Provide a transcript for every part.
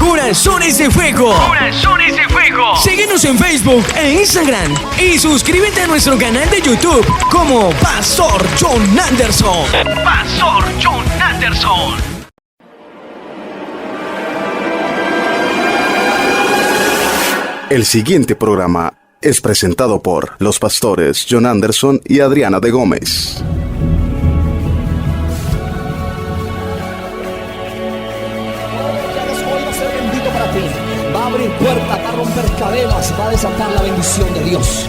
Corazones de Fuego. Corazones de Fuego. Síguenos en Facebook e Instagram y suscríbete a nuestro canal de YouTube como Pastor John Anderson. Pastor John Anderson. El siguiente programa es presentado por los pastores John Anderson y Adriana de Gómez. Hoy va a ser bendito para ti. Va a abrir puertas, va a romper cadenas, va a desatar la bendición de Dios.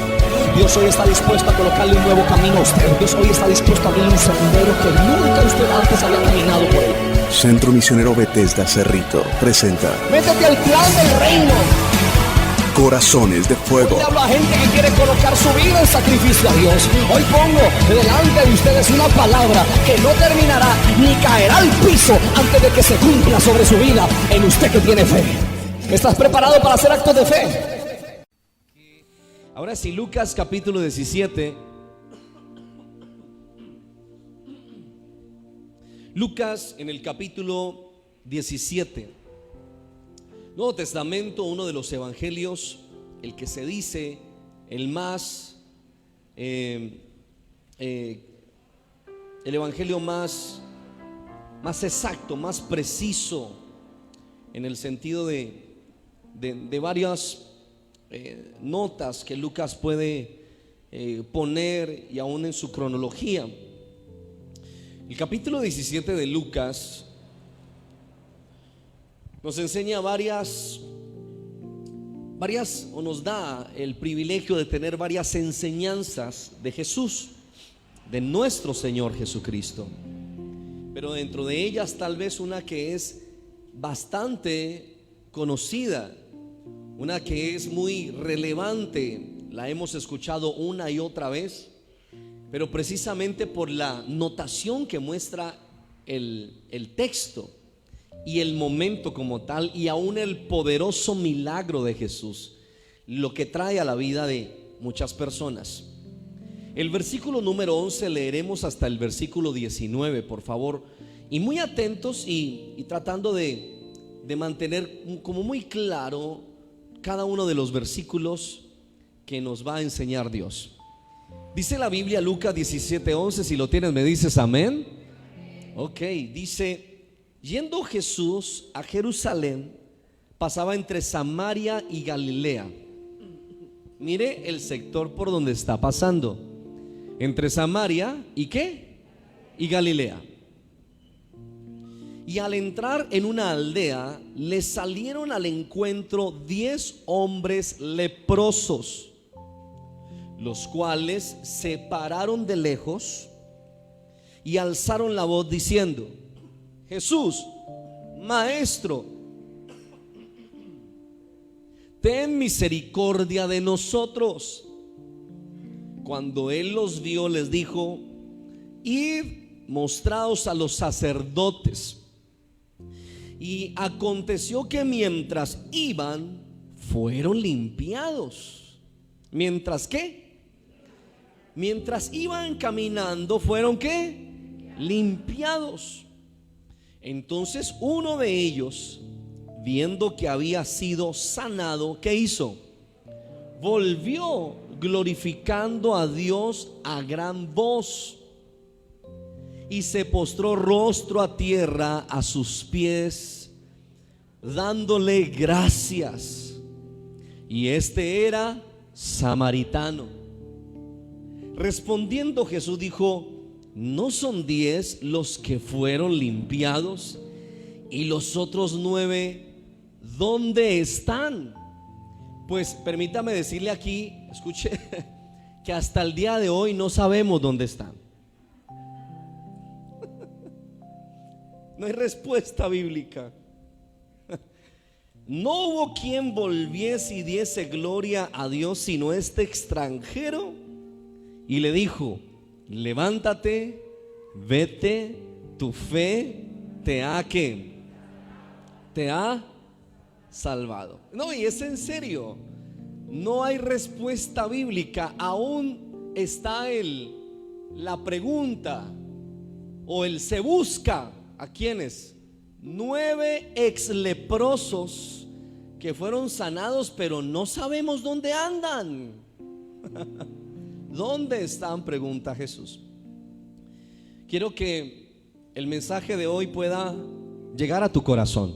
Dios hoy está dispuesto a colocarle un nuevo camino a usted. Dios hoy está dispuesto a abrir un sendero que nunca usted antes había caminado por él. Centro Misionero Bethesda Cerrito presenta Métete al plan del reino. Corazones de Fuego. Le hablo a gente que quiere colocar su vida en sacrificio a Dios. Hoy pongo delante de ustedes una palabra que no terminará ni caerá al piso antes de que se cumpla sobre su vida en usted que tiene fe. ¿Estás preparado para hacer actos de fe? Ahora sí, Lucas capítulo 17. Lucas en el capítulo 17. Nuevo Testamento, uno de los evangelios, el que se dice el más, el evangelio más exacto, más preciso, en el sentido de varias notas que Lucas puede poner y aún en su cronología. El capítulo 17 de Lucas nos enseña varias o nos da el privilegio de tener varias enseñanzas de Jesús, de nuestro Señor Jesucristo. Pero dentro de ellas tal vez una que es bastante conocida, una que es muy relevante, la hemos escuchado una y otra vez, pero precisamente por la notación que muestra el texto y el momento como tal, y aún el poderoso milagro de Jesús, lo que trae a la vida de muchas personas. El versículo número 11 leeremos hasta el versículo 19, por favor, y muy atentos y tratando de mantener como muy claro cada uno de los versículos que nos va a enseñar Dios. Dice la Biblia, Lucas 17:11, si lo tienes me dices amén. Ok, dice: yendo Jesús a Jerusalén, pasaba entre Samaria y Galilea. Mire el sector por donde está pasando. Entre Samaria y ¿qué? Y Galilea. Y al entrar en una aldea, le salieron al encuentro 10 hombres leprosos, los cuales se pararon de lejos y alzaron la voz diciendo: Jesús, Maestro, ten misericordia de nosotros. Cuando él los vio, les dijo: id, mostraos a los sacerdotes. Y aconteció que mientras iban, fueron limpiados. ¿Mientras qué? Mientras iban caminando, fueron ¿qué? Limpiados. Entonces uno de ellos, viendo que había sido sanado, ¿qué hizo? Volvió glorificando a Dios a gran voz y se postró rostro a tierra a sus pies, dándole gracias. Y este era samaritano. Respondiendo Jesús dijo: ¿no son 10 los que fueron limpiados? ¿Y los otros 9 dónde están? Pues permítame decirle aquí, escuche, que hasta el día de hoy no sabemos dónde están. No hay respuesta bíblica. No hubo quien volviese y diese gloria a Dios sino este extranjero. Y le dijo: levántate, vete, tu fe te ha ¿qué? Te ha salvado. No, y es en serio. No hay respuesta bíblica. Aún está la pregunta o el se busca a quienes 9 exleprosos que fueron sanados, pero no sabemos dónde andan. ¿Dónde están?, pregunta Jesús. Quiero que el mensaje de hoy pueda llegar a tu corazón,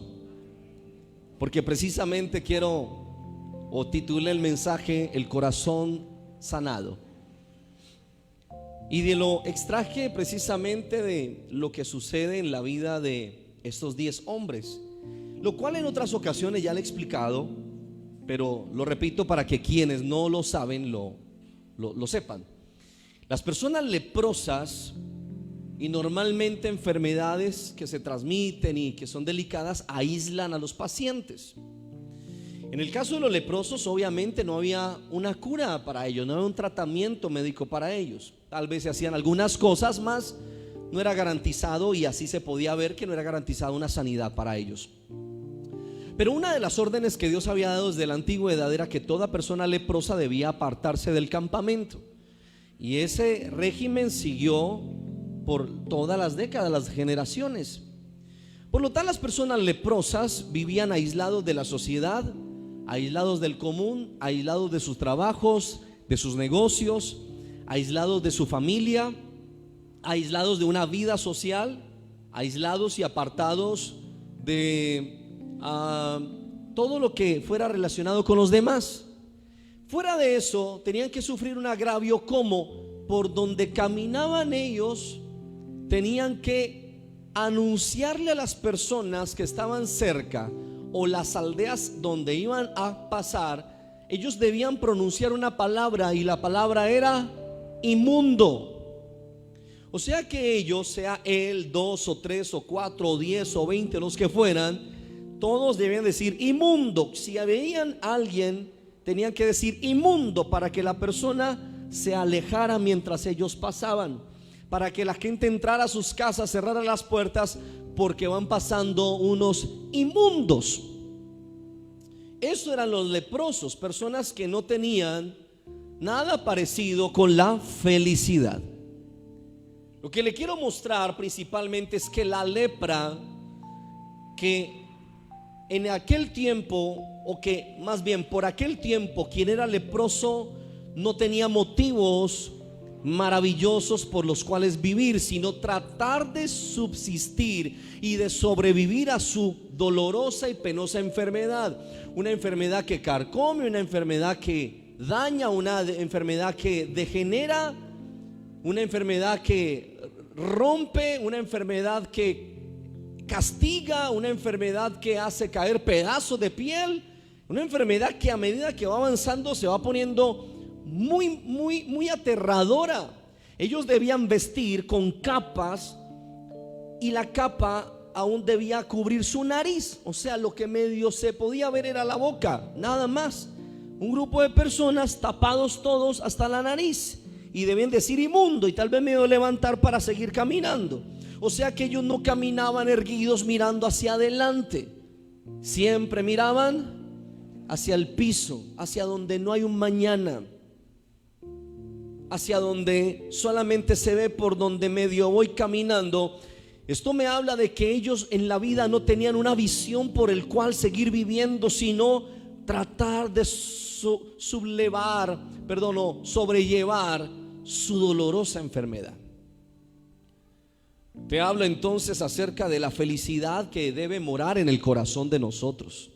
porque precisamente titulé el mensaje El corazón sanado. Y extraje precisamente de lo que sucede en la vida de estos 10 hombres, lo cual en otras ocasiones ya le he explicado, pero lo repito para que quienes no lo saben lo sepan. Las personas leprosas, y normalmente enfermedades que se transmiten y que son delicadas, aíslan a los pacientes. En el caso de los leprosos, obviamente no había una cura para ellos, no había un tratamiento médico para ellos. Tal vez se hacían algunas cosas más, no era garantizado, y así se podía ver que no era garantizada una sanidad para ellos. Pero una de las órdenes que Dios había dado desde la antigüedad era que toda persona leprosa debía apartarse del campamento, y ese régimen siguió por todas las décadas, las generaciones. Por lo tanto, las personas leprosas vivían aislados de la sociedad, aislados del común, aislados de sus trabajos, de sus negocios, aislados de su familia, aislados de una vida social, aislados y apartados de todo lo que fuera relacionado con los demás. Fuera de eso, tenían que sufrir un agravio, como por donde caminaban ellos tenían que anunciarle a las personas que estaban cerca, o las aldeas donde iban a pasar, ellos debían pronunciar una palabra, y la palabra era inmundo. O sea que ellos, sea él, 2 o 3 o 4 o 10 o 20, los que fueran, todos debían decir inmundo. Si veían a alguien, tenían que decir inmundo, para que la persona se alejara mientras ellos pasaban, para que la gente entrara a sus casas, cerrara las puertas, porque van pasando unos inmundos. Eso eran los leprosos, personas que no tenían nada parecido con la felicidad. Lo que le quiero mostrar principalmente es que la lepra, que en aquel tiempo, o que más bien por aquel tiempo, quien era leproso no tenía motivos maravillosos por los cuales vivir, sino tratar de subsistir y de sobrevivir a su dolorosa y penosa enfermedad. Una enfermedad que carcome, una enfermedad que daña, una enfermedad que degenera, una enfermedad que rompe, una enfermedad que castiga, una enfermedad que hace caer pedazos de piel, una enfermedad que a medida que va avanzando se va poniendo muy aterradora. Ellos debían vestir con capas, y la capa aún debía cubrir su nariz. O sea, lo que medio se podía ver era la boca, nada más. Un grupo de personas tapados todos hasta la nariz, y debían decir inmundo, y tal vez medio levantar para seguir caminando. O sea que ellos no caminaban erguidos mirando hacia adelante, siempre miraban hacia el piso, hacia donde no hay un mañana, hacia donde solamente se ve por donde medio voy caminando. Esto me habla de que ellos en la vida no tenían una visión por el cual seguir viviendo, sino tratar de sobrellevar su dolorosa enfermedad. Te hablo entonces acerca de la felicidad que debe morar en el corazón de nosotros,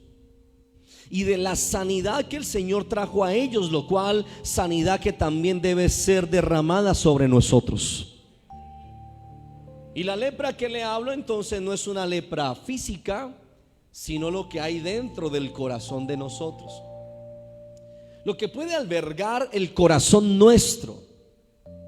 y de la sanidad que el Señor trajo a ellos, lo cual sanidad que también debe ser derramada sobre nosotros. Y la lepra que le hablo entonces no es una lepra física, sino lo que hay dentro del corazón de nosotros, lo que puede albergar el corazón nuestro,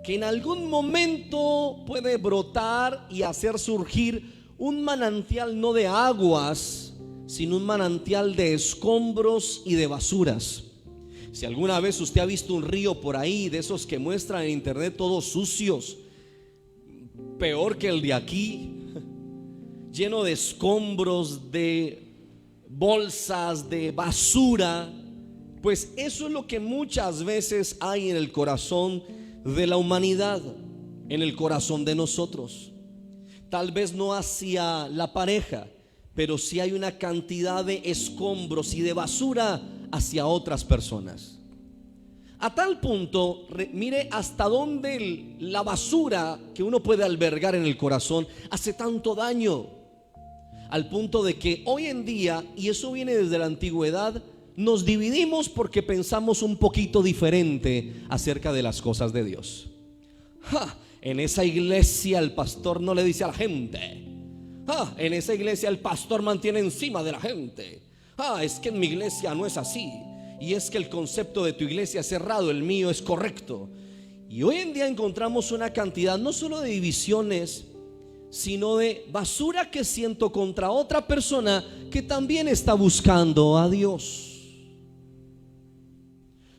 que en algún momento puede brotar y hacer surgir un manantial no de aguas, sino un manantial de escombros y de basuras. Si alguna vez usted ha visto un río por ahí, de esos que muestran en internet todos sucios, peor que el de aquí, lleno de escombros, de bolsas, de basura, pues eso es lo que muchas veces hay en el corazón de la humanidad, en el corazón de nosotros. Tal vez no hacia la pareja, pero sí hay una cantidad de escombros y de basura hacia otras personas. A tal punto, mire hasta dónde la basura que uno puede albergar en el corazón hace tanto daño, al punto de que hoy en día, y eso viene desde la antigüedad, nos dividimos porque pensamos un poquito diferente acerca de las cosas de Dios. En esa iglesia el pastor no le dice a la gente. En esa iglesia el pastor mantiene encima de la gente. Es que en mi iglesia no es así. Y es que el concepto de tu iglesia es cerrado, el mío es correcto. Y hoy en día encontramos una cantidad no solo de divisiones, sino de basura que siento contra otra persona que también está buscando a Dios.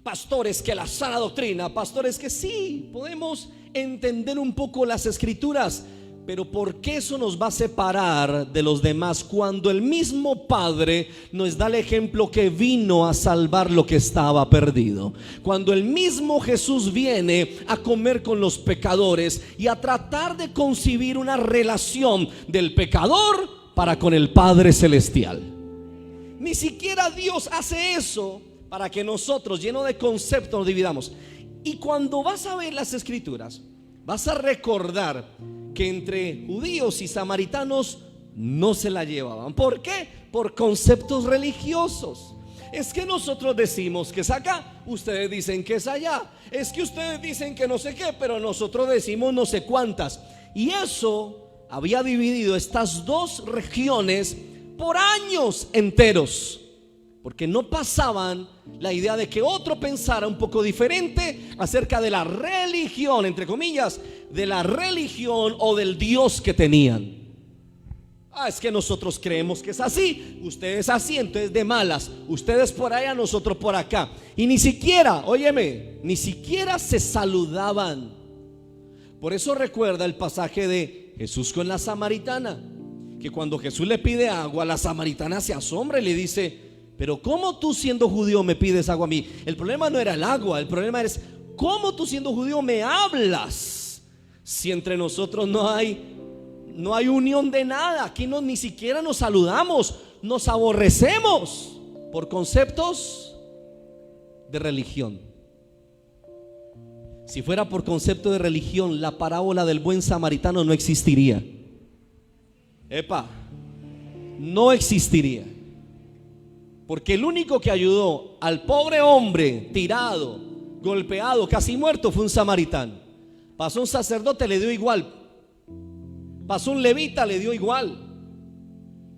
Pastores que la sana doctrina, pastores que sí podemos entender un poco las escrituras, pero ¿por qué eso nos va a separar de los demás cuando el mismo Padre nos da el ejemplo que vino a salvar lo que estaba perdido? Cuando el mismo Jesús viene a comer con los pecadores y a tratar de concebir una relación del pecador para con el Padre Celestial. Ni siquiera Dios hace eso para que nosotros, llenos de conceptos, nos dividamos. Y cuando vas a ver las escrituras, vas a recordar que entre judíos y samaritanos no se la llevaban. ¿Por qué? Por conceptos religiosos. Es que nosotros decimos que es acá, ustedes dicen que es allá. Es que ustedes dicen que no sé qué, pero nosotros decimos no sé cuántas. Y eso había dividido estas dos regiones por años enteros, porque no pasaban la idea de que otro pensara un poco diferente acerca de la religión, entre comillas, de la religión o del Dios que tenían. Es que nosotros creemos que es así, ustedes así, entonces de malas, ustedes por allá, nosotros por acá. Y ni siquiera, óyeme, ni siquiera se saludaban. Por eso recuerda el pasaje de Jesús con la samaritana, que cuando Jesús le pide agua, la samaritana se asombra y le dice: pero ¿cómo tú siendo judío me pides agua a mí? El problema no era el agua, el problema es ¿cómo tú siendo judío me hablas? Si entre nosotros no hay unión de nada. Aquí ni siquiera nos saludamos, nos aborrecemos por conceptos de religión. Si fuera por concepto de religión, la parábola del buen samaritano no existiría. No existiría. Porque el único que ayudó al pobre hombre tirado, golpeado, casi muerto, fue un samaritano. Pasó un sacerdote, le dio igual. Pasó un levita, le dio igual.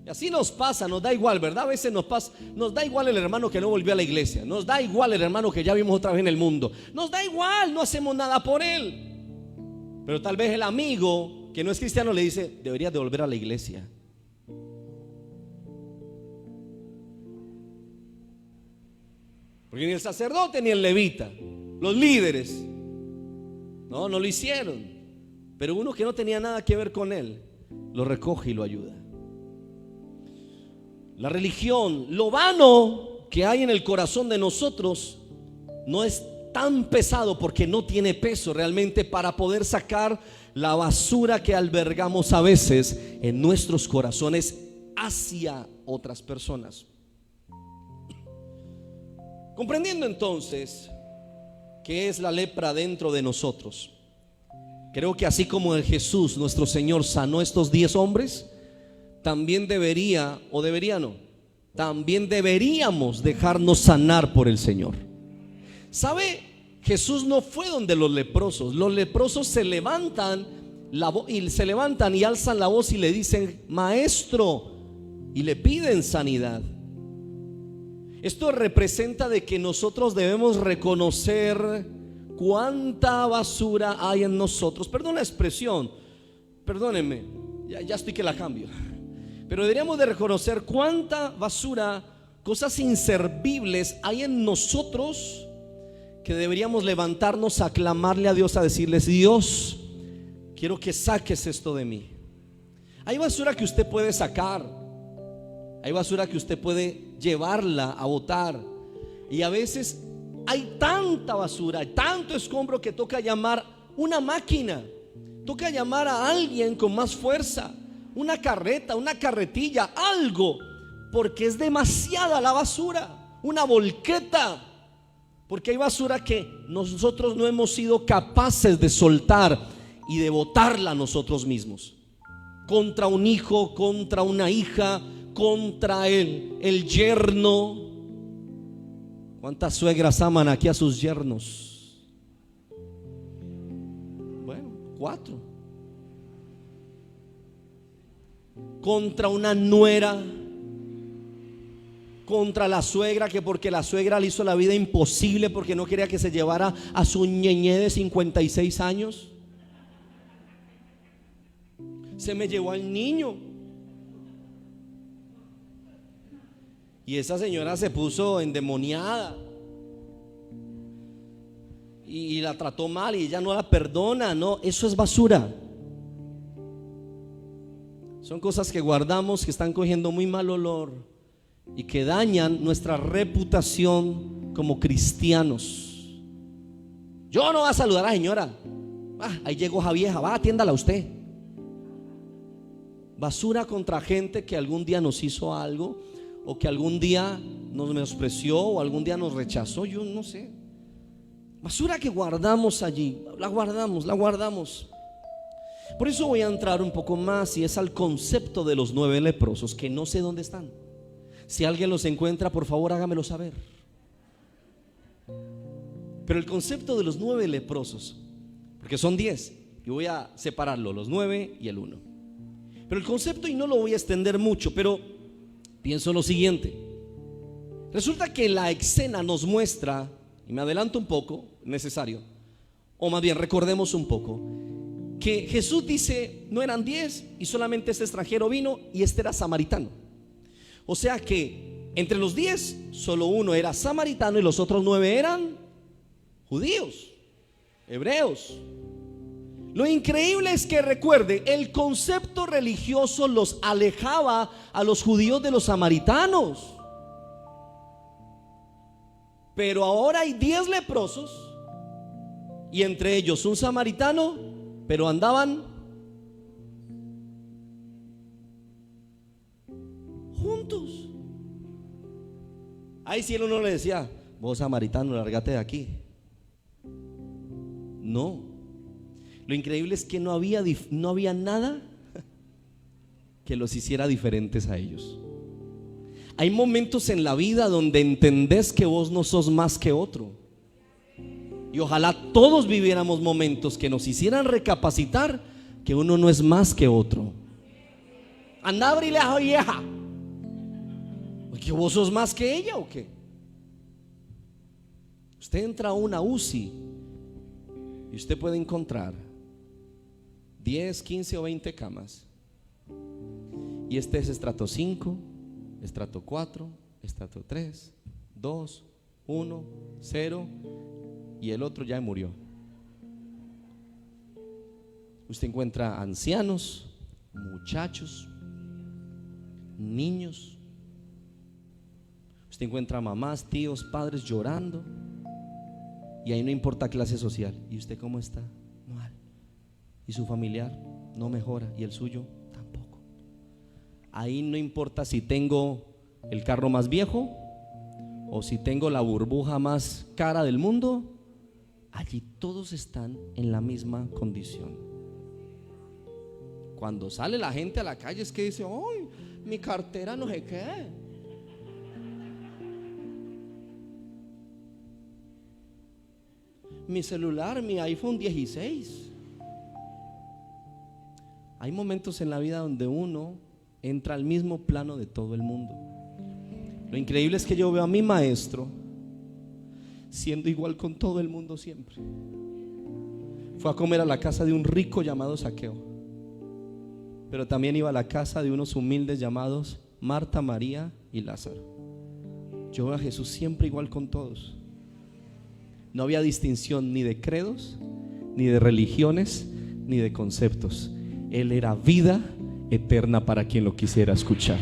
Y así nos pasa, nos da igual, ¿verdad? A veces nos da igual el hermano que no volvió a la iglesia. Nos da igual el hermano que ya vimos otra vez en el mundo. Nos da igual, no hacemos nada por él. Pero tal vez el amigo que no es cristiano le dice: deberías de volver a la iglesia. Porque ni el sacerdote ni el levita, los líderes, no lo hicieron. Pero uno que no tenía nada que ver con él, lo recoge y lo ayuda. La religión, lo vano que hay en el corazón de nosotros, no es tan pesado porque no tiene peso realmente para poder sacar la basura que albergamos a veces en nuestros corazones hacia otras personas. Comprendiendo entonces qué es la lepra dentro de nosotros, creo que así como el Jesús, nuestro Señor, sanó estos 10 hombres, también también deberíamos dejarnos sanar por el Señor. ¿Sabe? Jesús no fue donde los leprosos. Los leprosos se levantan y alzan la voz y le dicen: maestro, y le piden sanidad. Esto representa de que nosotros debemos reconocer cuánta basura hay en nosotros. Perdón la expresión, perdónenme, ya estoy que la cambio. Pero deberíamos de reconocer cuánta basura, cosas inservibles hay en nosotros, que deberíamos levantarnos a clamarle a Dios, a decirles: Dios, quiero que saques esto de mí. Hay basura que usted puede sacar, hay basura que usted puede llevarla a botar. Y a veces hay tanta basura, hay tanto escombro que toca llamar una máquina, toca llamar a alguien con más fuerza, una carreta, una carretilla, algo, porque es demasiada la basura, una volqueta, porque hay basura que nosotros no hemos sido capaces de soltar y de botarla nosotros mismos, contra un hijo, contra una hija, contra el yerno. ¿Cuántas suegras aman aquí a sus yernos? Bueno, 4. Contra una nuera, contra la suegra, que porque la suegra le hizo la vida imposible porque no quería que se llevara a su ñeñé de 56 años. Se me llevó al niño. Y esa señora se puso endemoniada y la trató mal y ella no la perdona. No, eso es basura. Son cosas que guardamos, que están cogiendo muy mal olor y que dañan nuestra reputación como cristianos. Yo no voy a saludar a la señora. Ahí llegó esa vieja, va, atiéndala usted. Basura contra gente que algún día nos hizo algo, o que algún día nos menospreció, o algún día nos rechazó, yo no sé. Basura que guardamos allí, la guardamos. Por eso voy a entrar un poco más, y es al concepto de los 9 leprosos, que no sé dónde están. Si alguien los encuentra, por favor hágamelo saber. Pero el concepto de los 9 leprosos, porque son 10, y voy a separarlo, los 9 y el 1. Pero el concepto, y no lo voy a extender mucho, pero pienso lo siguiente. Resulta que la escena nos muestra, y me adelanto un poco, necesario, o más bien recordemos un poco, que Jesús dice, no eran 10 y solamente este extranjero vino, y este era samaritano. O sea que entre los 10 solo uno era samaritano y los otros 9 eran judíos, hebreos. Lo increíble es que, recuerde, el concepto religioso los alejaba a los judíos de los samaritanos. Pero ahora hay 10 leprosos y entre ellos un samaritano, pero andaban juntos. Ahí sí uno le decía, vos samaritano, lárgate de aquí. No. Lo increíble es que no había nada que los hiciera diferentes a ellos. Hay momentos en la vida donde entendés que vos no sos más que otro. Y ojalá todos viviéramos momentos que nos hicieran recapacitar que uno no es más que otro. Anda a abrirle a la vieja. ¿Que vos sos más que ella o qué? Usted entra a una UCI y usted puede encontrar 10, 15 o 20 camas. Y este es estrato 5, estrato 4, estrato 3, 2, 1, 0, y el otro ya murió. Usted encuentra ancianos, muchachos, niños. Usted encuentra mamás, tíos, padres llorando. Y ahí no importa clase social. ¿Y usted cómo está? Mal. Y su familiar no mejora, y el suyo tampoco. Ahí no importa si tengo el carro más viejo o si tengo la burbuja más cara del mundo. Allí todos están en la misma condición. Cuando sale la gente a la calle es que dice, ¡ay, mi cartera no sé qué! Mi celular, mi iPhone 16. Hay momentos en la vida donde uno entra al mismo plano de todo el mundo. Lo increíble es que yo veo a mi maestro siendo igual con todo el mundo siempre. Fue a comer a la casa de un rico llamado Zaqueo, pero también iba a la casa de unos humildes llamados Marta, María y Lázaro. Yo veo a Jesús siempre igual con todos. No había distinción ni de credos, ni de religiones, ni de conceptos. Él era vida eterna para quien lo quisiera escuchar.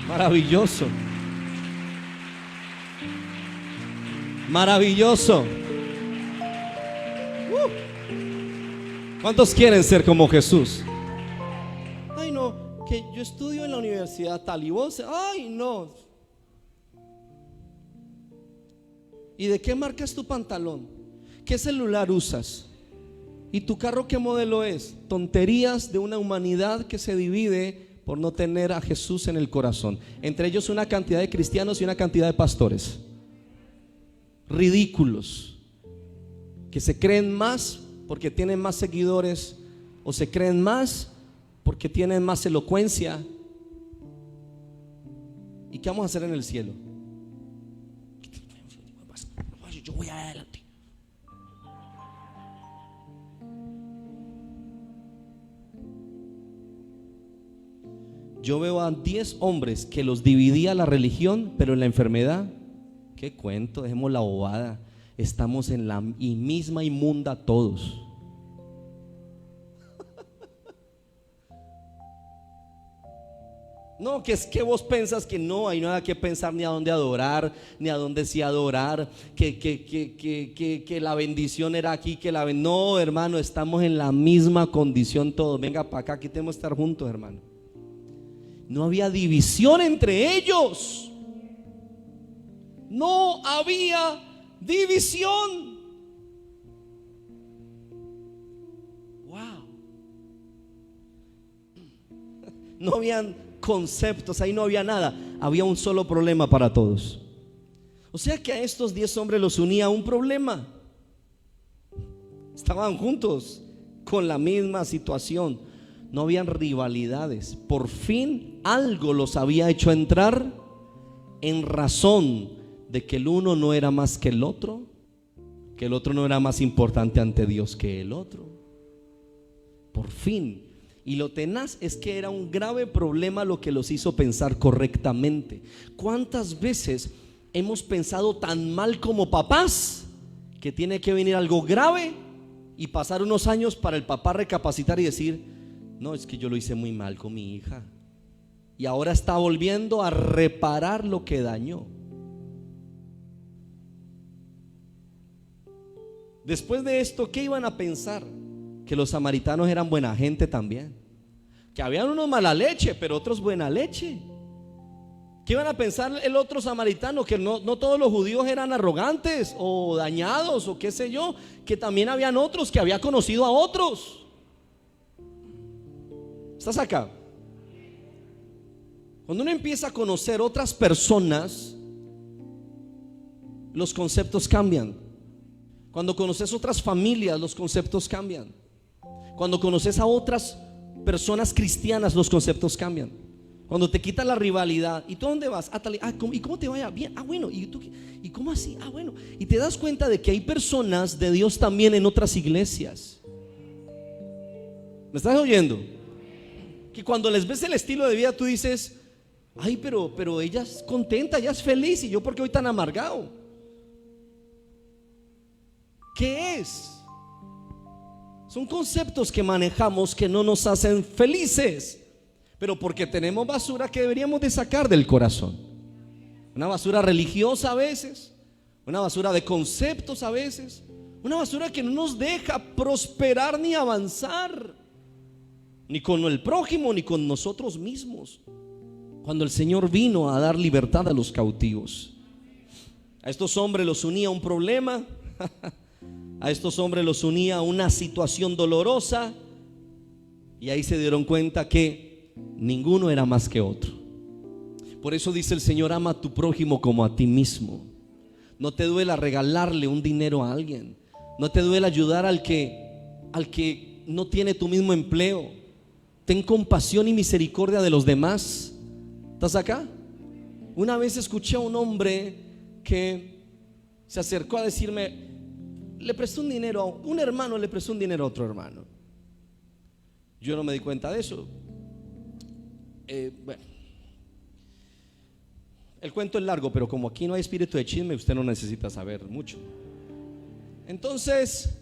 Maravilloso. Maravilloso. ¿Cuántos quieren ser como Jesús? Ay, no, que yo estudio en la universidad tal y vos, ay, no. ¿Y de qué marca es tu pantalón? ¿Qué celular usas? ¿Y tu carro qué modelo es? Tonterías de una humanidad que se divide por no tener a Jesús en el corazón. Entre ellos una cantidad de cristianos y una cantidad de pastores ridículos, que se creen más porque tienen más seguidores, o se creen más porque tienen más elocuencia. ¿Y qué vamos a hacer en el cielo? Yo voy adelante. Yo veo a 10 hombres que los dividía la religión, pero en la enfermedad, qué cuento, dejemos la bobada. Estamos en la misma inmunda todos. No, que es que vos pensas que no hay nada que pensar, ni a dónde adorar, ni a dónde sí adorar, que la bendición era aquí, no, hermano, estamos en la misma condición todos. Venga para acá, aquí tenemos que estar juntos, hermano. No había división entre ellos. No había división. Wow. No habían conceptos, ahí no había nada. Había un solo problema para todos. O sea que a estos 10 hombres los unía un problema. Estaban juntos con la misma situación. No habían rivalidades. Por fin algo los había hecho entrar en razón de que el uno no era más que el otro no era más importante ante Dios que el otro. Por fin. Y lo tenaz es que era un grave problema lo que los hizo pensar correctamente. ¿Cuántas veces hemos pensado tan mal como papás que tiene que venir algo grave y pasar unos años para el papá recapacitar y decir: no, es que yo lo hice muy mal con mi hija, y ahora está volviendo a reparar lo que dañó? Después de esto, ¿qué iban a pensar? Que los samaritanos eran buena gente también, que habían unos mala leche, pero otros buena leche. ¿Qué iban a pensar el otro samaritano? Que no todos los judíos eran arrogantes o dañados o qué sé yo, que también habían otros que había conocido a otros. ¿Estás acá? Cuando uno empieza a conocer otras personas, los conceptos cambian. Cuando conoces otras familias, los conceptos cambian. Cuando conoces a otras personas cristianas, los conceptos cambian. Cuando te quitan la rivalidad. ¿Y tú dónde vas? ¿Y cómo te vaya? Bien. Bueno. ¿Y cómo así? Bueno. Y te das cuenta de que hay personas de Dios también en otras iglesias. ¿Me estás oyendo? Que cuando les ves el estilo de vida, tú dices: ay, pero ella es contenta, ella es feliz, y yo, ¿por qué voy tan amargado? ¿Qué es? Son conceptos que manejamos que no nos hacen felices, pero porque tenemos basura que deberíamos de sacar del corazón. Una basura religiosa a veces, una basura de conceptos a veces, una basura que no nos deja prosperar ni avanzar, ni con el prójimo ni con nosotros mismos. Cuando el Señor vino a dar libertad a los cautivos, a estos hombres los unía un problema. A estos hombres los unía una situación dolorosa, y ahí se dieron cuenta que ninguno era más que otro. Por eso dice el Señor: ama a tu prójimo como a ti mismo. No te duela regalarle un dinero a alguien. No te duela ayudar al que no tiene tu mismo empleo. Ten compasión y misericordia de los demás. ¿Estás acá? Una vez escuché a un hombre que se acercó a decirme: le prestó un dinero a un hermano, le prestó un dinero a otro hermano. Yo no me di cuenta de eso. Bueno, el cuento es largo, pero como aquí no hay espíritu de chisme, usted no necesita saber mucho. Entonces,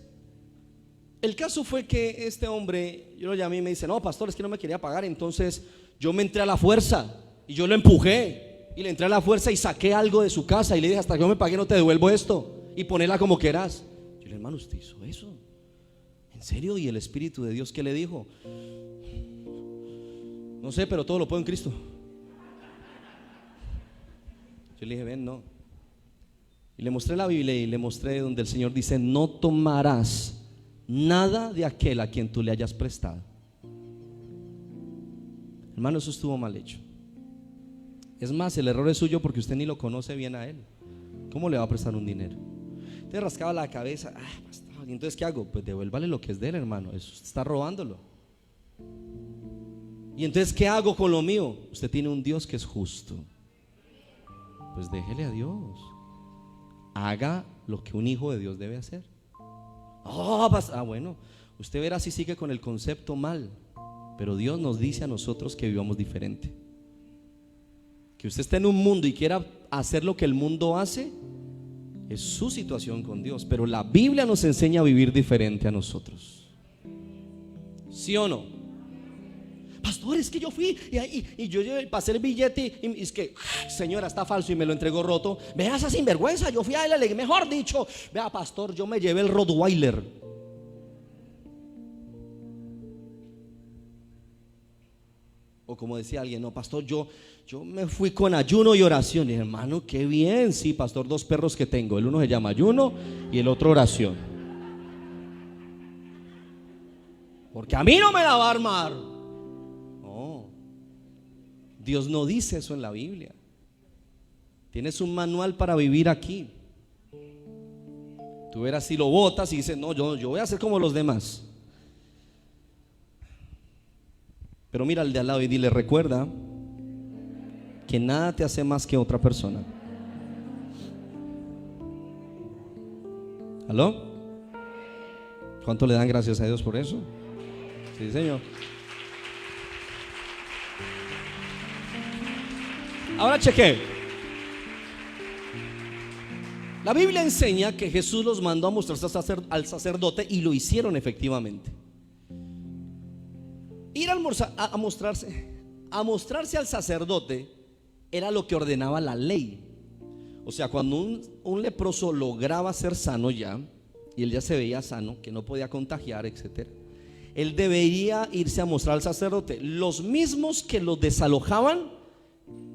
el caso fue que este hombre, yo lo llamé y me dice: no, pastor, es que no me quería pagar. Entonces yo me entré a la fuerza y yo lo empujé, y le entré a la fuerza y saqué algo de su casa y le dije: hasta que yo me pague no te devuelvo esto, y ponela como quieras. Yo le dije: hermano, ¿usted hizo eso? ¿En serio? ¿Y el Espíritu de Dios qué le dijo? No sé, pero todo lo puedo en Cristo. Yo le dije, ven, no. Y le mostré la Biblia y le mostré donde el Señor dice: no tomarás nada de aquel a quien tú le hayas prestado. Hermano, eso estuvo mal hecho. Es más, el error es suyo porque usted ni lo conoce bien a él. ¿Cómo le va a prestar un dinero? Te rascaba la cabeza. ¿Y entonces qué hago? Pues devuélvale lo que es de él, hermano. Eso usted está robándolo. ¿Y entonces qué hago con lo mío? Usted tiene un Dios que es justo. Pues déjele a Dios. Haga lo que un hijo de Dios debe hacer. Bueno, usted verá si sigue con el concepto mal. Pero Dios nos dice a nosotros que vivamos diferente. Que usted esté en un mundo y quiera hacer lo que el mundo hace, es su situación con Dios. Pero la Biblia nos enseña a vivir diferente a nosotros. ¿Sí o no? Pastor, es que yo fui y yo pasé el billete y es que, señora, está falso y me lo entregó roto. Vea esa sinvergüenza, yo fui a él, mejor dicho, vea, pastor, yo me llevé el Rottweiler. O como decía alguien, no, pastor, yo me fui con ayuno y oración. Y hermano, qué bien. Sí, pastor, 2 perros que tengo. El uno se llama ayuno y el otro oración. Porque a mí no me la va a armar. No, Dios no dice eso en la Biblia. Tienes un manual para vivir aquí. Tú verás si lo botas y dices, no, yo voy a hacer como los demás. Pero mira al de al lado y dile: recuerda que nada te hace más que otra persona. ¿Aló? ¿Cuánto le dan gracias a Dios por eso? Sí, Señor. Ahora cheque. La Biblia enseña que Jesús los mandó a mostrarse al sacerdote y lo hicieron efectivamente. Ir a mostrarse al sacerdote era lo que ordenaba la ley. O sea, cuando un leproso lograba ser sano ya, y él ya se veía sano, que no podía contagiar, etc., él debería irse a mostrar al sacerdote. Los mismos que lo desalojaban,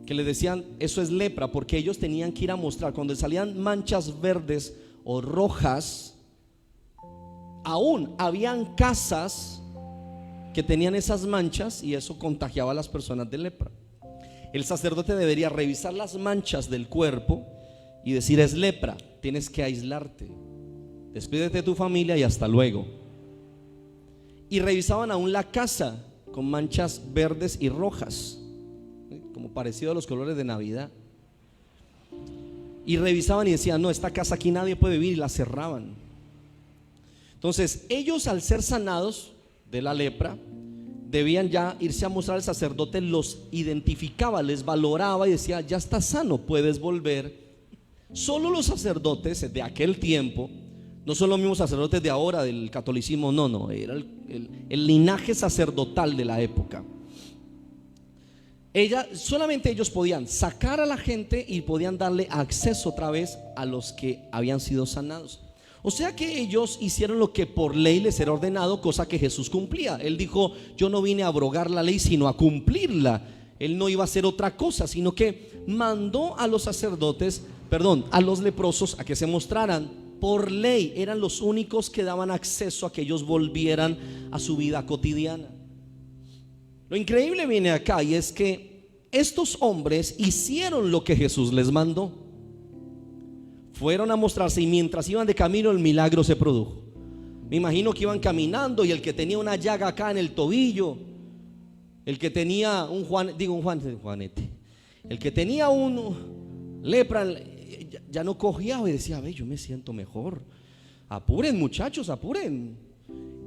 que le decían, eso es lepra, porque ellos tenían que ir a mostrar. Cuando salían manchas verdes o rojas, aún habían casas que tenían esas manchas y eso contagiaba a las personas de lepra. El sacerdote debería revisar las manchas del cuerpo y decir: es lepra, tienes que aislarte, despídete de tu familia y hasta luego. Y revisaban aún la casa con manchas verdes y rojas, como parecido a los colores de Navidad. Y revisaban y decían: no, esta casa aquí nadie puede vivir, y la cerraban. Entonces ellos, al ser sanados de la lepra, debían ya irse a mostrar al sacerdote. Los identificaba, les valoraba y decía: ya estás sano, puedes volver. Solo los sacerdotes de aquel tiempo, no son los mismos sacerdotes de ahora del catolicismo, no, era el linaje sacerdotal de la época. Solamente ellos podían sacar a la gente y podían darle acceso otra vez a los que habían sido sanados. O sea que ellos hicieron lo que por ley les era ordenado, cosa que Jesús cumplía. Él dijo: yo no vine a abrogar la ley, sino a cumplirla. Él no iba a hacer otra cosa, sino que mandó a los sacerdotes, a los leprosos, a que se mostraran. Por ley eran los únicos que daban acceso a que ellos volvieran a su vida cotidiana. Lo increíble viene acá, y es que estos hombres hicieron lo que Jesús les mandó. Fueron a mostrarse, y mientras iban de camino el milagro se produjo. Me imagino que iban caminando y el que tenía una llaga acá en el tobillo, el que tenía Juanete, el que tenía un lepra, ya no cogía y decía: ve, yo me siento mejor. Apuren, muchachos, apuren.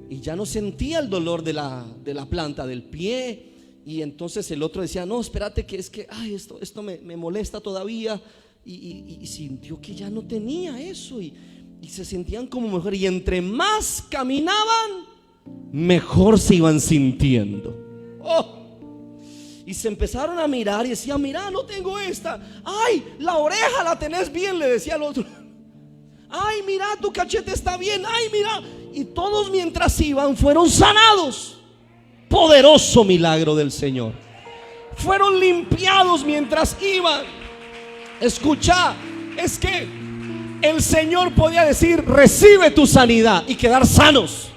Y ya no sentía el dolor de la planta del pie. Y entonces el otro decía: no, espérate, que es que esto me molesta todavía. Y sintió que ya no tenía eso y se sentían como mejor. Y entre más caminaban, mejor se iban sintiendo. Y se empezaron a mirar y decían: mira, no tengo esta. Ay, la oreja la tenés bien, le decía al otro. Ay, mira, tu cachete está bien. Ay, mira. Y todos mientras iban fueron sanados. Poderoso milagro del Señor. Fueron limpiados mientras iban. Escucha, es que el Señor podía decir: recibe tu sanidad, y quedar sanos.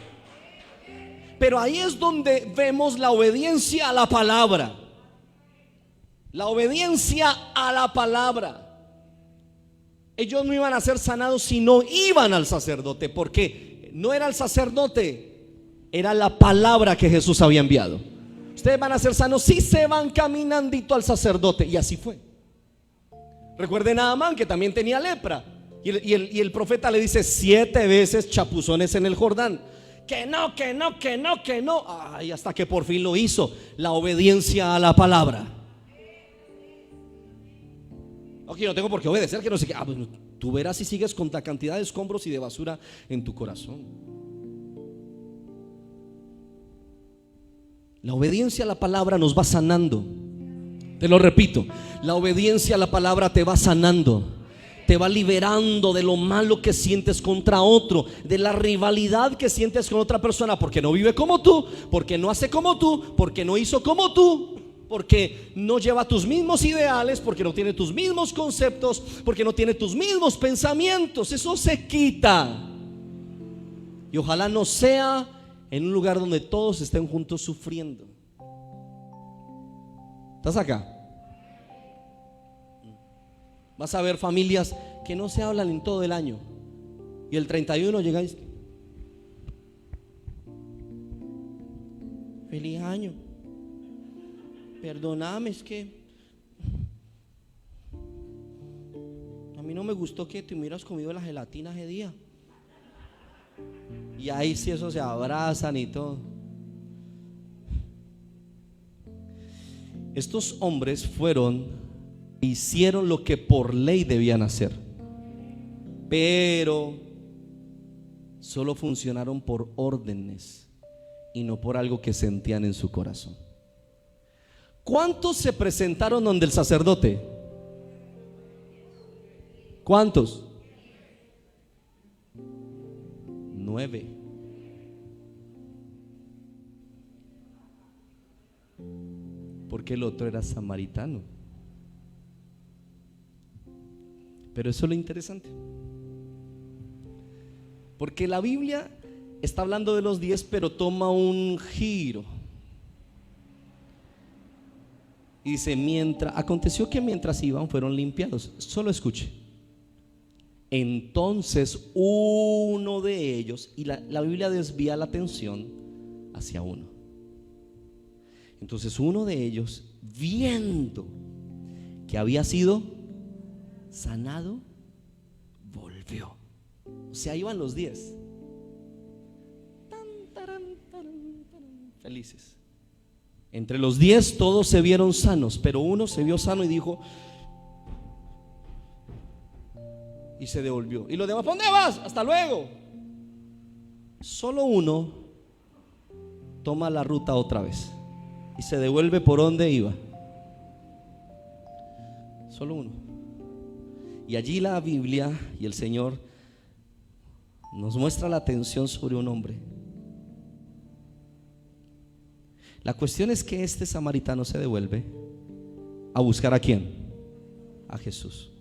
Pero ahí es donde vemos la obediencia a la palabra. La obediencia a la palabra. Ellos no iban a ser sanados si no iban al sacerdote, porque no era el sacerdote, era la palabra que Jesús había enviado. Ustedes van a ser sanos si se van caminandito al sacerdote. Y así fue. Recuerden a Amán, que también tenía lepra, y el profeta le dice 7 veces chapuzones en el Jordán: que no, que no, que no, que no. Ay, hasta que por fin lo hizo. La obediencia a la palabra. Ok, no tengo por qué obedecer, que no sé qué. Pues tú verás si sigues con la cantidad de escombros y de basura en tu corazón. La obediencia a la palabra nos va sanando. Te lo repito, la obediencia a la palabra te va sanando, te va liberando de lo malo que sientes contra otro, de la rivalidad que sientes con otra persona, porque no vive como tú, porque no hace como tú, porque no hizo como tú, porque no lleva tus mismos ideales, porque no tiene tus mismos conceptos, porque no tiene tus mismos pensamientos. Eso se quita. Y ojalá no sea en un lugar donde todos estén juntos sufriendo. ¿Estás acá? Vas a ver familias que no se hablan en todo el año, y el 31 llegáis: feliz año, perdóname, es que a mí no me gustó que te hubieras comido la gelatina ese día. Y ahí sí, eso se abrazan y todo. Estos hombres hicieron lo que por ley debían hacer, pero solo funcionaron por órdenes y no por algo que sentían en su corazón. ¿Cuántos se presentaron donde el sacerdote? ¿Cuántos? 9. Porque el otro era samaritano. Pero eso es lo interesante, porque la Biblia está hablando de los 10, pero toma un giro. Y dice: aconteció que mientras iban fueron limpiados. Solo escuche. Entonces uno de ellos, y la Biblia desvía la atención hacia uno. Entonces uno de ellos, viendo que había sido sanado, volvió. O sea, iban los 10 felices. Entre los 10 todos se vieron sanos, pero uno se vio sano y dijo, y se devolvió. Y los demás: ¿para dónde vas? Hasta luego. Solo uno toma la ruta otra vez y se devuelve por donde iba. Solo uno. Y allí la Biblia y el Señor nos muestra la atención sobre un hombre. La cuestión es que este samaritano se devuelve a buscar ¿a quién? A Jesús.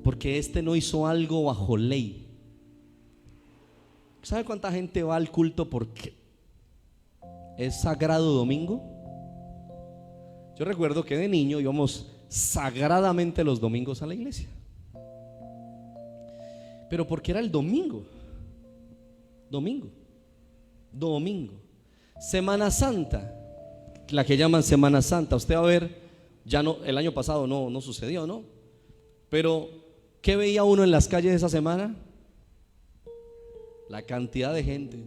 Porque este no hizo algo bajo ley. ¿Sabe cuánta gente va al culto porque es sagrado domingo? Yo recuerdo que de niño íbamos sagradamente los domingos a la iglesia, pero porque era el domingo. Semana Santa, la que llaman Semana Santa. Usted va a ver, ya no, el año pasado no sucedió, ¿no? Pero ¿qué veía uno en las calles esa semana? La cantidad de gente.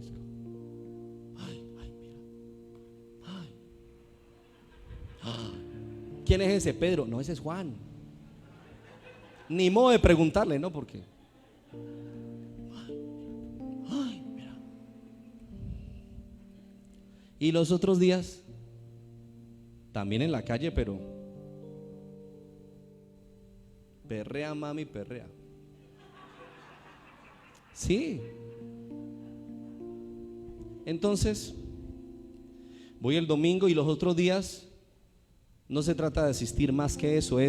¿Quién es ese? Pedro. No, ese es Juan. Ni modo de preguntarle, ¿no? Porque mira. Y los otros días también en la calle, pero perrea, mami, perrea. Sí. Entonces, voy el domingo y los otros días no se trata de asistir más que eso,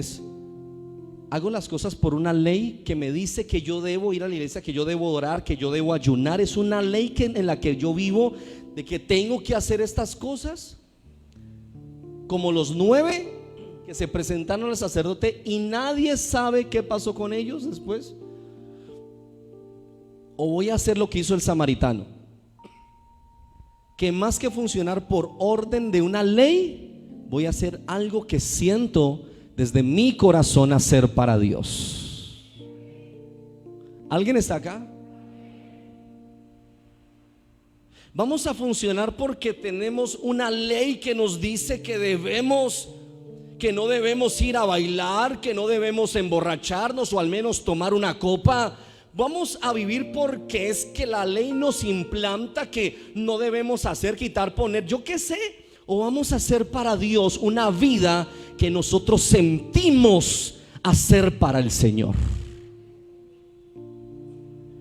hago las cosas por una ley que me dice que yo debo ir a la iglesia, que yo debo orar, que yo debo ayunar. Es una ley en la que yo vivo, de que tengo que hacer estas cosas. Como los 9 que se presentaron al sacerdote y nadie sabe qué pasó con ellos después. O voy a hacer lo que hizo el samaritano, que más que funcionar por orden de una ley, voy a hacer algo que siento desde mi corazón hacer para Dios. ¿Alguien está acá? Vamos a funcionar porque tenemos una ley que nos dice que no debemos ir a bailar, que no debemos emborracharnos o al menos tomar una copa. Vamos a vivir porque es que la ley nos implanta que no debemos hacer, quitar, poner, yo qué sé. O vamos a hacer para Dios una vida que nosotros sentimos hacer para el Señor.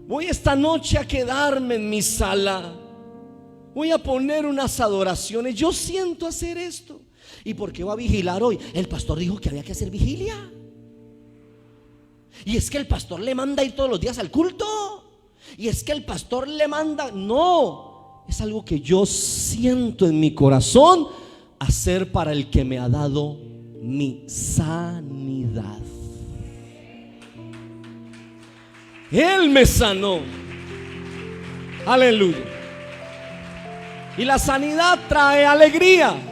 Voy esta noche a quedarme en mi sala, voy a poner unas adoraciones, yo siento hacer esto. ¿Y por qué va a vigilar hoy? El pastor dijo que había que hacer vigilia. Y es que el pastor le manda ir todos los días al culto. Y es que el pastor le manda. No, es algo que yo siento en mi corazón hacer para el que me ha dado mi sanidad. Él me sanó. Aleluya. Y la sanidad trae alegría.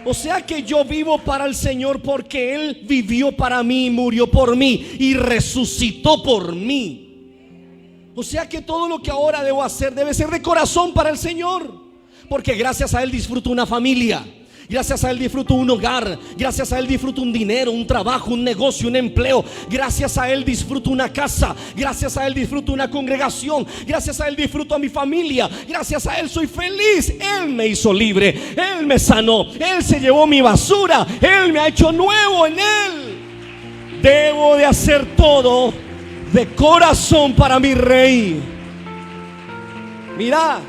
O sea que yo vivo para el Señor porque Él vivió para mí, murió por mí y resucitó por mí. O sea que todo lo que ahora debo hacer debe ser de corazón para el Señor, porque gracias a Él disfruto una familia, gracias a Él disfruto un hogar, gracias a Él disfruto un dinero, un trabajo, un negocio, un empleo. Gracias a Él disfruto una casa, gracias a Él disfruto una congregación, gracias a Él disfruto a mi familia, gracias a Él soy feliz. Él me hizo libre, Él me sanó, Él se llevó mi basura, Él me ha hecho nuevo en Él. Debo de hacer todo de corazón para mi Rey. Mira,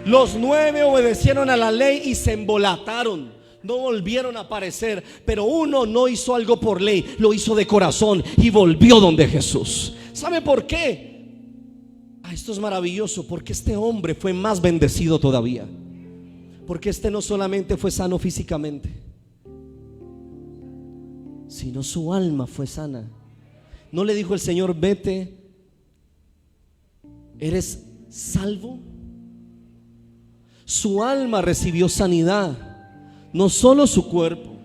los 9 obedecieron a la ley y se embolataron, no volvieron a aparecer. Pero uno no hizo algo por ley, lo hizo de corazón y volvió donde Jesús. ¿Sabe por qué? Esto es maravilloso, porque este hombre fue más bendecido todavía. Porque este no solamente fue sano físicamente, sino su alma fue sana. ¿No le dijo el Señor: vete, eres salvo? Su alma recibió sanidad, no solo su cuerpo.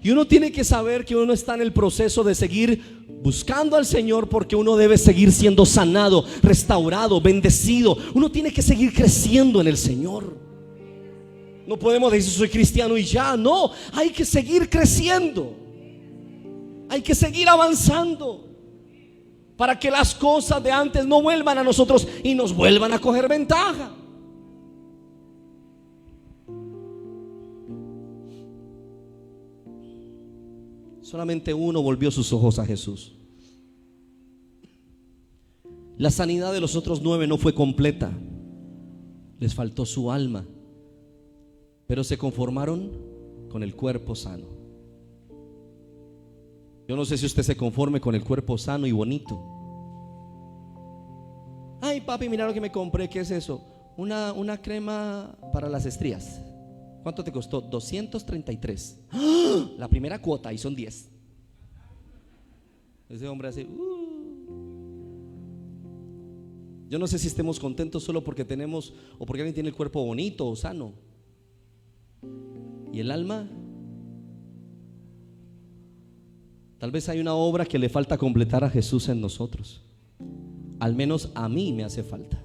Y uno tiene que saber que uno está en el proceso de seguir buscando al Señor, porque uno debe seguir siendo sanado, restaurado, bendecido. Uno tiene que seguir creciendo en el Señor. No podemos decir soy cristiano y ya. No, hay que seguir creciendo, hay que seguir avanzando, para que las cosas de antes no vuelvan a nosotros y nos vuelvan a coger ventaja. Solamente uno volvió sus ojos a Jesús. La sanidad de los otros 9 no fue completa, les faltó su alma, pero se conformaron con el cuerpo sano. Yo no sé si usted se conforme con el cuerpo sano y bonito. Ay, papi, mira lo que me compré. ¿Qué es eso? Una crema para las estrías. ¿Cuánto te costó? 233. ¡Ah! La primera cuota y son 10. Ese hombre hace Yo no sé si estemos contentos solo porque tenemos, o porque alguien tiene el cuerpo bonito o sano. ¿Y el alma? Tal vez hay una obra que le falta completar a Jesús en nosotros. Al menos a mí me hace falta.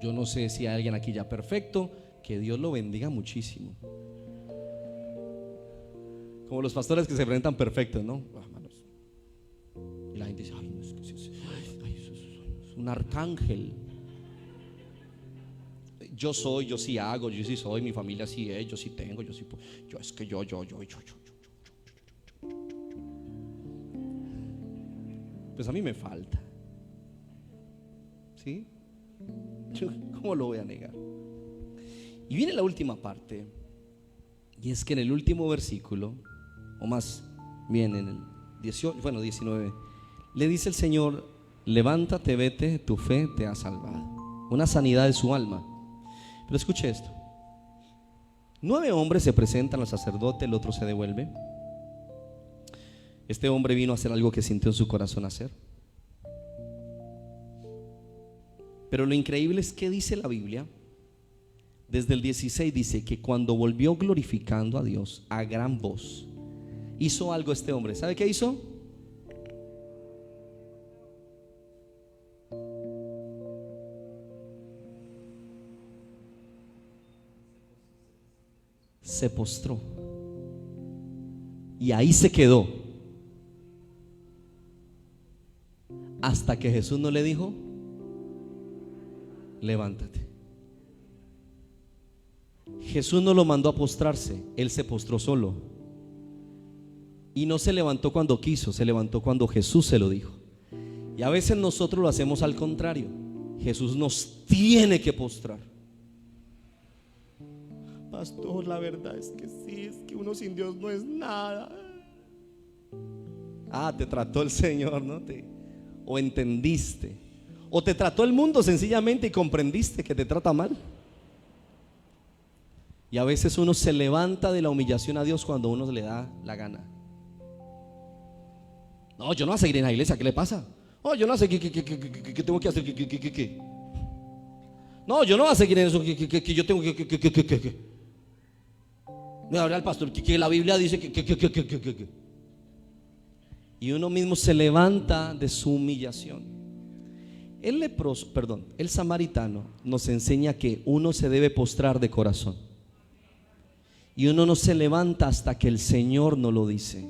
Yo no sé si hay alguien aquí ya perfecto. Que Dios lo bendiga muchísimo. Como los pastores que se presentan perfectos, ¿no? Y la gente dice: ay, es un arcángel. Yo sí hago, yo sí soy, mi familia sí es, yo sí tengo, yo sí. Yo es que yo. Pues a mí me falta. ¿Sí? ¿Cómo lo voy a negar? Y viene la última parte, y es que en el último versículo, o más bien en el 19, le dice el Señor: levántate, vete, tu fe te ha salvado. Una sanidad de su alma. Pero escuche esto: 9 hombres se presentan al sacerdote, el otro se devuelve. Este hombre vino a hacer algo que sintió en su corazón hacer. Pero lo increíble es que dice la Biblia, desde el 16 dice que cuando volvió glorificando a Dios a gran voz, hizo algo este hombre. ¿Sabe qué hizo? Se postró. Y ahí se quedó. Hasta que Jesús no le dijo: levántate. Jesús no lo mandó a postrarse, él se postró solo. Y no se levantó cuando quiso, se levantó cuando Jesús se lo dijo. Y a veces nosotros lo hacemos al contrario. Jesús nos tiene que postrar. Pastor, la verdad es que sí, es que uno sin Dios no es nada. Te trató el Señor, ¿no? O entendiste. O te trató el mundo sencillamente y comprendiste que te trata mal. Y a veces uno se levanta de la humillación a Dios cuando uno le da la gana. No, yo no voy a seguir en la iglesia, ¿qué le pasa? No, yo no voy a seguir, ¿qué tengo que hacer? ¿Qué? No, yo no voy a seguir en eso, que yo tengo que. Me habla el pastor, que la Biblia dice que. Y uno mismo se levanta de su humillación. El samaritano nos enseña que uno se debe postrar de corazón. Y uno no se levanta hasta que el Señor no lo dice.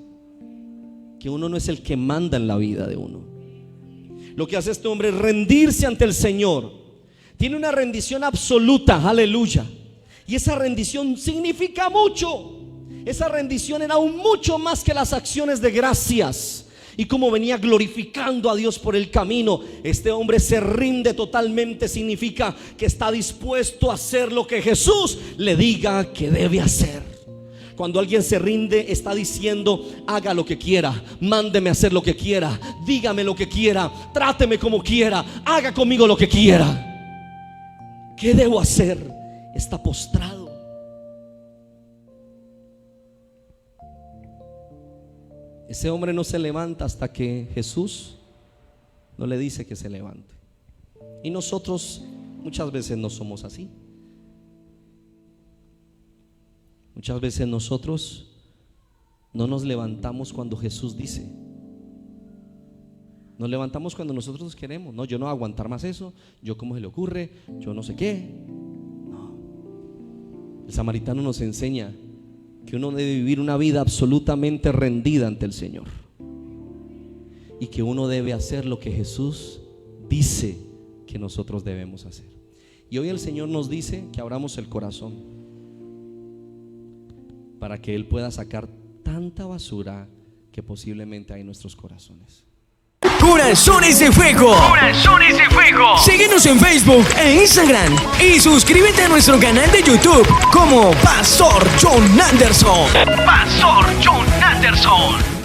Que uno no es el que manda en la vida de uno. Lo que hace este hombre es rendirse ante el Señor. Tiene una rendición absoluta, aleluya. Y esa rendición significa mucho. Esa rendición era aún mucho más que las acciones de gracias. Y como venía glorificando a Dios por el camino, este hombre se rinde totalmente. Significa que está dispuesto a hacer lo que Jesús le diga que debe hacer. Cuando alguien se rinde, está diciendo: haga lo que quiera, mándeme a hacer lo que quiera, dígame lo que quiera, tráteme como quiera, haga conmigo lo que quiera. ¿Qué debo hacer? Está postrado. Ese hombre no se levanta hasta que Jesús no le dice que se levante. Y nosotros muchas veces no somos así. Muchas veces nosotros no nos levantamos cuando Jesús dice. Nos levantamos cuando nosotros queremos. No, yo no voy a aguantar más eso. Yo, ¿cómo se le ocurre? Yo no sé qué. No. El samaritano nos enseña que uno debe vivir una vida absolutamente rendida ante el Señor. Y que uno debe hacer lo que Jesús dice que nosotros debemos hacer. Y hoy el Señor nos dice que abramos el corazón para que Él pueda sacar tanta basura que posiblemente hay en nuestros corazones. Corazones de Fuego. Corazones de Fuego. Síguenos en Facebook e Instagram y suscríbete a nuestro canal de YouTube como Pastor John Anderson. Pastor John Anderson.